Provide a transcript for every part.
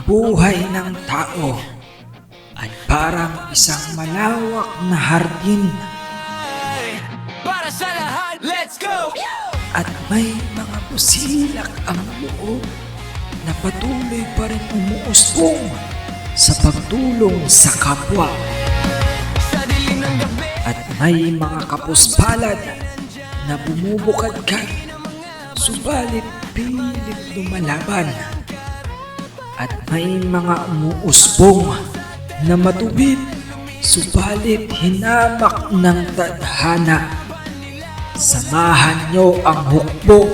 buhay ng tao ay parang isang malawak na hardin Para sa lahat, let's go! at may mga busilak ang loob na patuloy pa rin umuusbong sa pagtulong sa kapwa. Sa dilim ng gabi, At may mga kapuspalad na bumubukadkad, subalit pilit lumalaban. At may mga umuusbong na matubid, subalit hinamak ng tadhana. Samahan niyo ang hukbo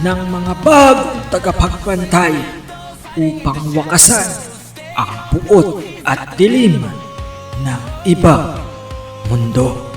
ng mga bagong tagapagbantay upang wakasan ang puot at dilim ng ibang mundo.